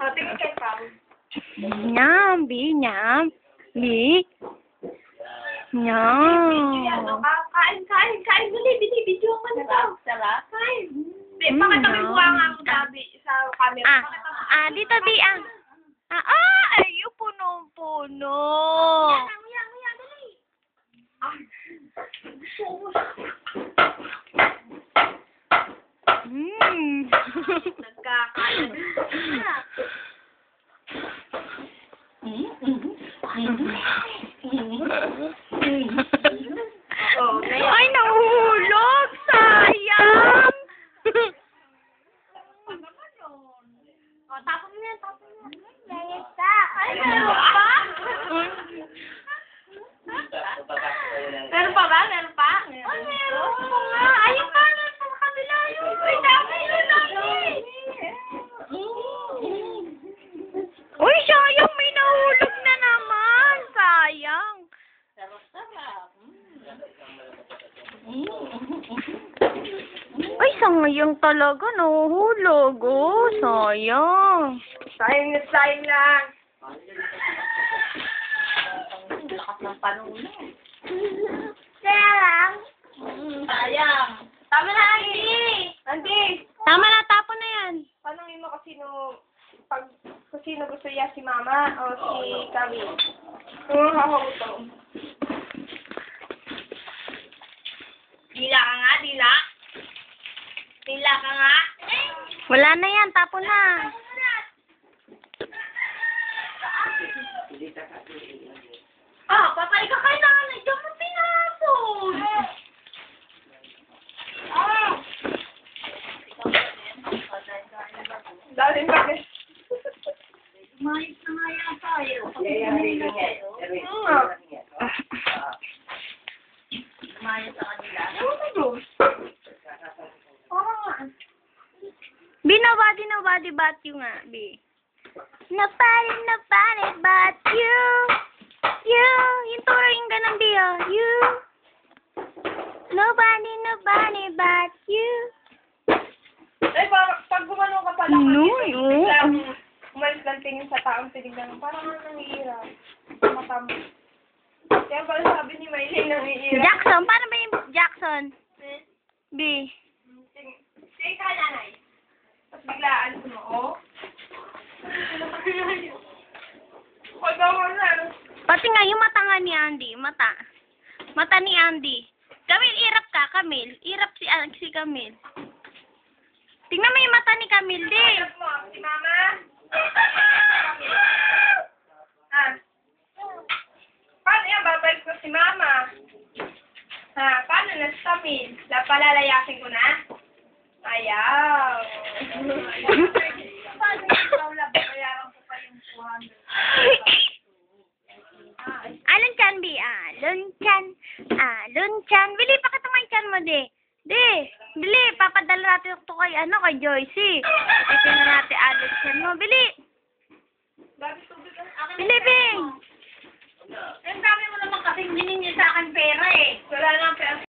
O, tingin kay Pao. Nyam, Bi, nyam. Bi. Nyam. Kain. Dali, video mo na to. Sarap. Kain. Pakita mo yung buwang ang gabi sa camera. Dito, Bi, ay, punong-puno. Yan, dali. Nagkakain. Ay, nahulog! Sayang! O, tapon mo yan. Gayet ka. Ay, meron pa? Meron pa ba? Meron pa? Ay, meron pa nga. Ayun pa, nasa kabila yun. Ay, dami yun natin. Uy, sayang! May nahulog na naman! Sayang! Ay, sayang talaga. Nahuhulog. Oh, sayang. Sayang lang. Lakas ng panuna. Sayang. Sayang. Tama na, Andy. Tama na, tapon na yan. Tanungin mo kung sino gusto niya, si Mama o si Kami. Hahagutom. Dila ka nga, dila. Dila ka nga. Wala na yan, tapon na. Papay ka kay nanay. Diyan mo pinapon. Dahil bakit? Mayos na nga yan tayo. Mayos sa kanila. Bi, nobody but you nga, Bi. Nobody but you. You. Yung turo yung ganun, Bi, oh. You. Nobody but you. Eh, pag gumano ka pala, biglang umalis lang tingin sa taong tinignan mo. Parang nangiirap. Mata mo. Kaya pala sabi ni Maylin nangiirap. Jackson, paano ba yung Jackson? B. Sige ka, nanay. Tapos biglaan mo, oh. Pati nga yung mata nga ni Andy. Mata ni Andy. Camille, irap ka, Camille. Irap si Camille. Tingnan mo yung mata ni Camille, di. Irap mo, si Mama. Paano yan? Babalik ko si Mama. Paano na si Camille? Palalayasin ko na? Ayaw. Paano yung Paula? Bayaran ko pa yung 200. Alon chan, Bi. Alon chan. Bili, pakita mo yung chan mo, di. Bili, papadala natin ito kay Joycey. Ito na natin alon chan mo. Bili. Bili, Bing. Ang dami mo naman kasing hiningi sa akin pera eh. Wala nang pera.